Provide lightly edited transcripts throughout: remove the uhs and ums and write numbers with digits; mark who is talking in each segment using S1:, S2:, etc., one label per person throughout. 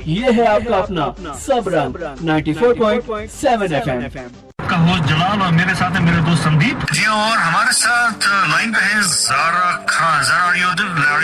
S1: ये है आपका अपना सबरंग 94.7 FM
S2: का होस्ट जलाल और मेरे साथ है मेरे दोस्त संदीप जी, और हमारे साथ लाइन पे है Zaara Khan. Zaara, are you on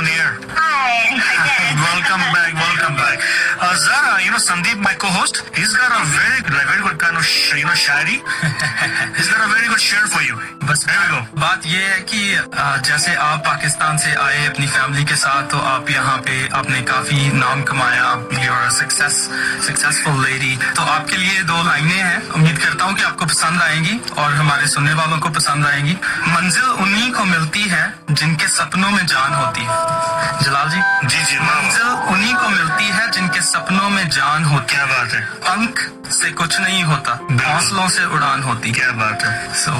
S2: the air?
S3: Hi.
S2: Welcome back. Zara, Sandeep, my co-host, he's got a very good kind of Shayari. He's got a very good share for you.
S4: बस
S2: there we go.
S4: बात ये है कि जैसे आप पाकिस्तान से आए अपनी फैमिली के साथ, तो आप यहाँ पे आपने काफी नाम कमाया. You're a successful lady. तो आपके लिए 2 लाइनें हैं, उम्मीद करता हूँ कि आपको पसंद आएंगी और हमारे सुनने वालों को पसंद आएंगी. मंजिल उन्हीं को मिलती है जिनके सपनों में जान होती है. जलाल जी.
S2: जी
S4: मंजिल उन्हीं को मिलती है जिनके सपनों में जान होती.
S2: क्या बात है.
S4: पंख से कुछ नहीं होता, हौसलों से उड़ान होती.
S2: क्या बात है.
S4: So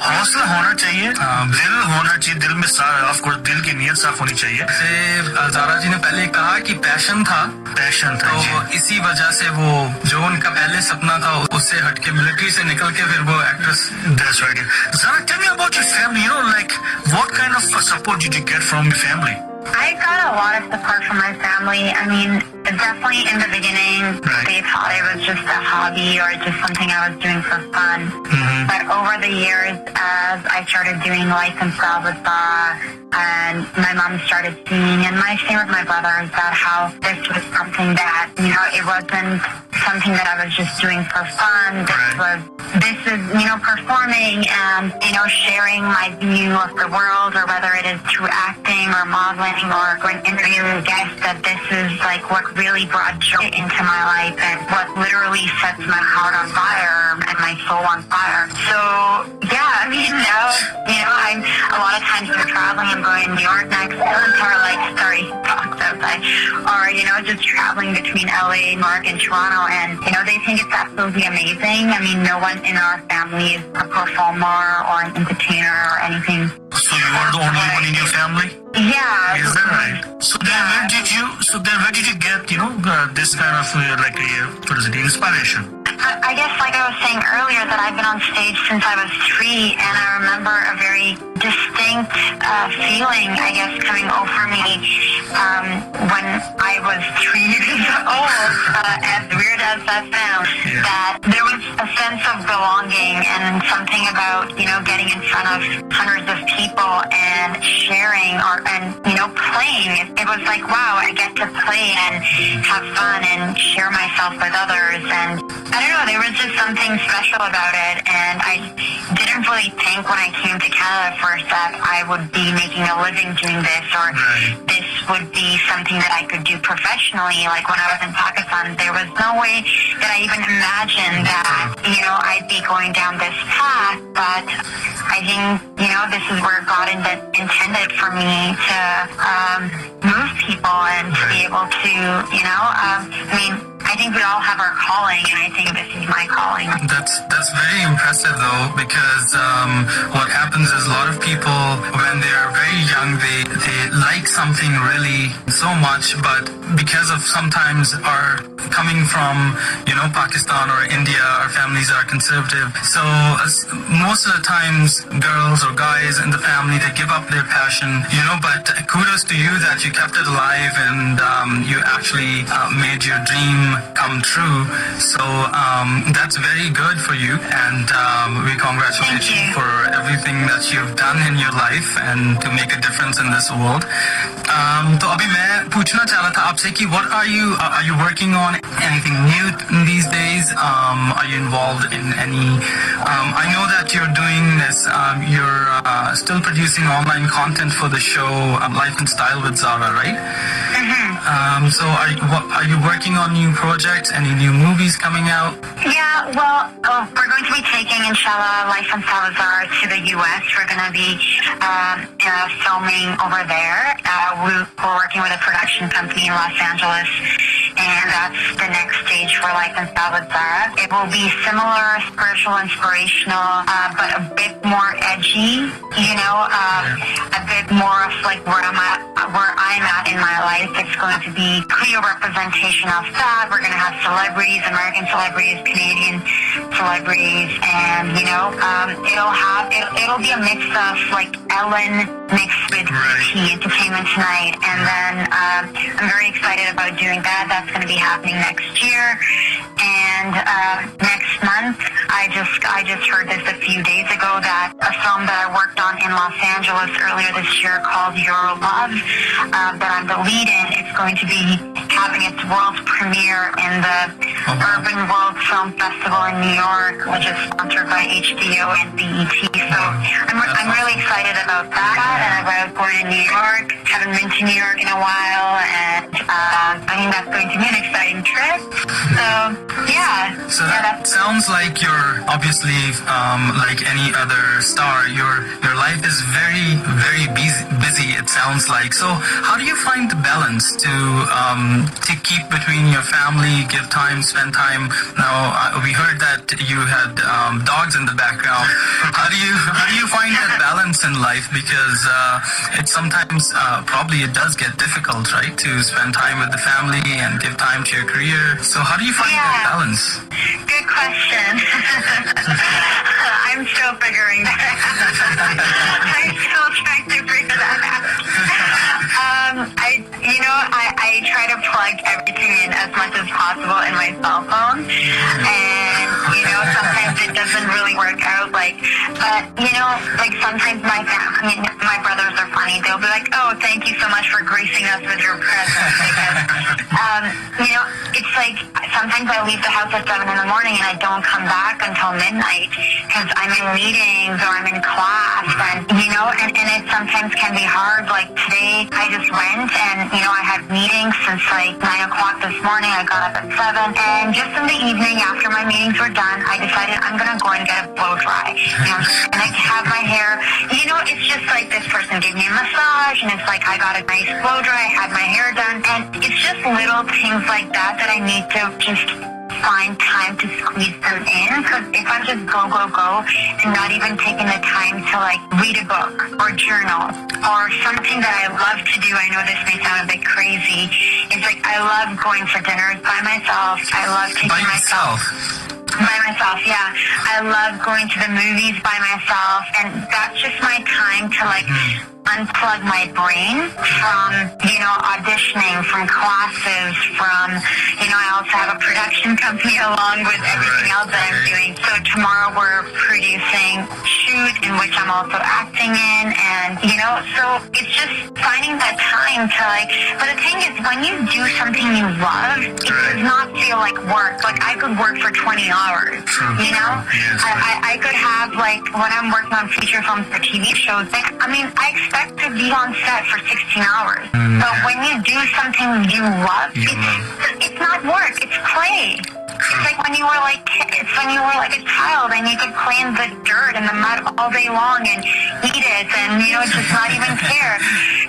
S2: हौसला होना चाहिए, दिल होना चाहिए, दिल में ऑफ कोर्स दिल की नीयत साफ होनी चाहिए.
S4: जैसे जारा जी ने पहले कहा कि पैशन था तो इसी वजह से वो जो उनका पहले सपना था उससे हटके मिलिट्री से निकल के फिर वो actress.
S2: That's right. Zara, tell me about your family. Like what kind of support did you get from your family?
S3: I got a lot of support from my family. I mean, definitely in the beginning, they thought it was just a hobby or just something I was doing for fun. But over the years, as I started doing life and style with Zara, and my mom started seeing, and same with my brothers, that how this was something that, it wasn't something that I was just doing for fun. This is, performing and, sharing my view of the world, or whether it is through acting or modeling or going interviewing guests, that this is like what really brought joy into my life and what literally sets my heart on fire and my soul on fire. So, yeah, I mean, now, I'm a lot of times we're traveling. I'm going to New York next, talks outside, or, just traveling between LA, New York, and Toronto, and, they think it's absolutely amazing. I mean, no one in our family is a performer or an entertainer or anything.
S2: So you are the only one in your family?
S3: Yeah.
S2: Is that right? So then where did you get, this kind of, inspiration?
S3: I guess, like I was saying earlier, that I've been on stage since I was 3, and I remember a very distinct feeling, I guess, coming over me when I was 3 years old, as weird as that sounds, that there was a sense of belonging and something about, getting in front of hundreds of people and sharing and playing. It was like, wow, I get to play and have fun and share myself with others, and I don't know, there was just something special about it, and I didn't really think when I came to Canada first that I would be making a living doing this, or this would be something that I could do professionally. Like when I was in Pakistan, there was no way that I even imagined that, I'd be going down this path, but I think, this is where God intended for me to move people and to be able to, I think we all have our calling, and I think this is my calling.
S4: That's very impressive though, because what happens is a lot of people, when they're very young, they like something really so much, but because of sometimes our coming from, Pakistan or India, our families are conservative. So most of the times, girls or guys in the family, they give up their passion, but kudos to you that you kept it alive and you actually made your dream come true. So that's very good for you, and we congratulate you for everything that you've done in your life and to make a difference in this world. तो अभी मैं पूछना चाह रहा था आपसे कि what are you working on anything new these days? Are you involved in any? I know that you're doing this. You're still producing online content for the show Life and Style with Zara, right? So are you working on new projects? Any new movies coming out?
S3: Yeah, well, we're going to be taking, inshallah, Life and Style with Zara to the U.S. We're going to be filming over there. We're working with a production company in Los Angeles, and that's the next stage for Life and Style with Zara. It will be similar, spiritual, inspirational, but a bit more edgy, a bit more of like where I'm at in my life. It's going to be clear representation of that. We're going to have celebrities, American celebrities, Canadian celebrities, and it'll be a mix of like Ellen mixed with tea entertainment tonight. And then I'm very excited about doing that. That's going to be happening next year. And next month, I just heard this a few days ago that a film that I worked on in Los Angeles earlier this year called Your Love, that I'm the lead in, it's going to be having its world premiere in the Urban World Film Festival in New York, which is sponsored by HBO and BET. So I'm really excited about that and about going to New York. Haven't been to New York in a while, and I think that's going to be an exciting trip. So yeah.
S4: So that sounds like you're obviously like any other star. Your life is very, very busy. It sounds like. So how do you find the balance to keep between your family, give time, spend time? Now we heard that you had dogs in the background. How do you find that balance in life? Because it sometimes probably it does get difficult, right, to spend time with the family and give time to your career. So how do you find that balance?
S3: Good question. I'm still figuring that out. I'm still trying to figure that out. I try to plug everything in as much as possible in my cell phone, and sometimes it doesn't really work out. But sometimes my brothers are funny. They'll be like, "Oh, thank you so much for gracing us with your presence." Because it's like sometimes I leave the house at 7 in the morning and I don't come back until midnight because I'm in meetings or I'm in class, and it sometimes can be hard. Like today, I just went and I had meetings since like 9 o'clock this morning. I got up at 7, and just in the evening after my meetings were done, I decided I'm gonna go and get a blow dry. I'm just gonna have my hair. It's just like this person gave me a massage, and it's like I got a nice blow dry. I had my hair done, and it's just little things like that I need to just find time to squeeze them in, because if I'm just go and not even taking the time to like read a book or journal or something that I love to do, I know this may sound a bit crazy, it's like I love going for dinners by myself. I love taking myself by myself, yeah. I love going to the movies by myself, and that's just my time to like unplug my brain from, auditioning, from classes, from, I also have a production company along with everything else that I'm doing. So tomorrow we're producing a shoot in which I'm also acting in, and, so it's just finding that time to like, but the thing is, when you do something you love, it does not feel like work. Like I could work for 20 hours,
S4: Yes,
S3: I could have like, when I'm working on feature films or TV shows, I expect to be on set for 16 hours. But when you do something you love, it's not work, it's play. It's like when you were like a child and you could play in the dirt and the mud all day long and eat it and just not even care.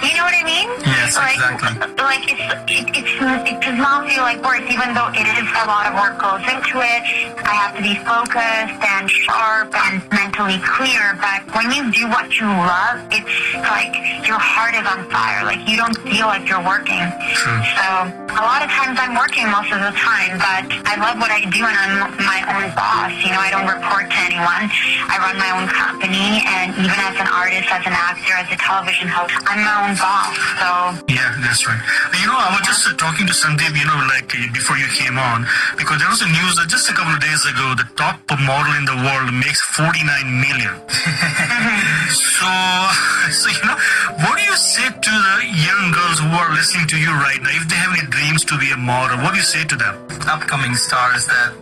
S3: You know what I mean?
S4: Yes, exactly.
S3: Like it does not feel like work, even though it is a lot of work goes into it. I have to be focused and sharp and mentally clear. But when you do what you love, it's like your heart is on fire. Like you don't feel like you're working. So a lot of times I'm working most of the time, but I love what I do, and I'm my own boss. I don't report to anyone. I run my own company, and even as an artist, as an actor, as a television host, I'm my own boss. So
S2: yeah, that's right. I was just talking to Sandeep, like before you came on, because there was a news that just a couple of days ago, the top model in the world makes 49 million. So what do you say to the young girls who are listening to you right now? If they have any dreams to be a model, what do you say to them?
S4: Upcoming stars that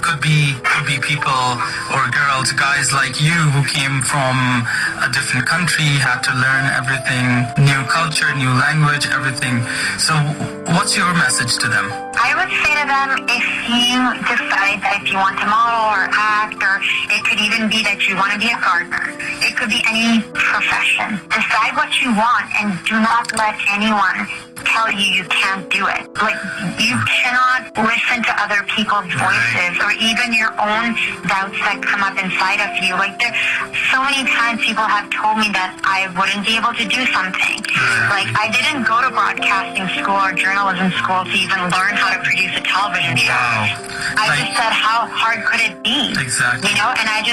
S4: could be people or girls, guys like you who came from a different country, had to learn everything, new culture, new language, everything. So what's your message to them?
S3: I would say to them, if you decide that if you want to model or act, or it could even be that you want to be a gardener, it could be any profession. Decide what you want and do not let anyone tell you can't do it. Like, you cannot listen to other people's voices or even your own doubts that come up inside of you. Like, there so many times people have told me that I wouldn't be able to do something. Like, I didn't go to broadcasting school or journalism school to even learn how to produce a television show. I just said, how hard could it be?
S4: Exactly.
S3: You know, and I've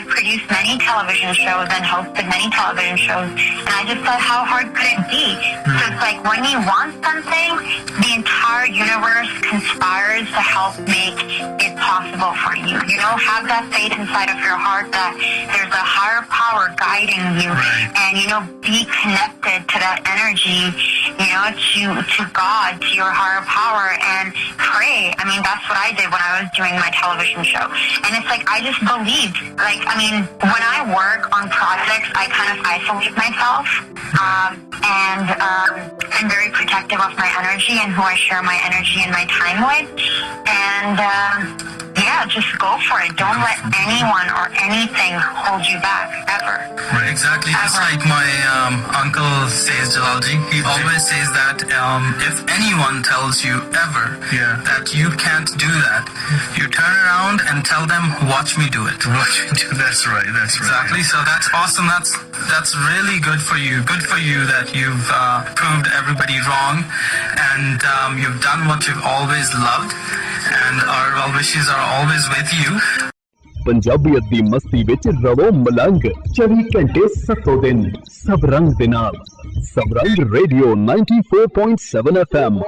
S3: produced many television shows and hosted many television shows, and I just said, how hard could it be? So it's like, when you want something, the entire universe conspires to help make it possible for you. You know, have that faith inside of your heart that there's a higher power guiding you, and, you know, be connected to that energy, you know, to God, to your higher power, and pray. I mean, that's what I did when I was doing my television show. And it's like, I just believed. Like, I mean, when I work on projects, I kind of isolate myself, and I'm very protective of my energy and who I share my energy and my time with. And yeah, just go for it. Don't let anyone or anything hold you back, ever.
S4: Right, exactly. Just like my uncle says, Jalalji, he always says that if anyone tells you ever that you can't do that, you turn around and tell them, watch me do it.
S2: Watch me do it. That's right.
S4: Exactly. So that's awesome. That's really good for you. Good for you that you've proved everybody wrong, and you've done what you've always loved, and our well wishes are always with you.
S1: ਪੰਜਾਬੀਅਤ ਦੀ ਮਸਤੀ ਵਿੱਚ ਰਵੋ ਮਲੰਗ 24 ਘੰਟੇ 7 ਦਿਨ ਸਭ ਰੰਗ ਦੇ ਨਾਲ ਸਬਰੰਗ radio 94.7 FM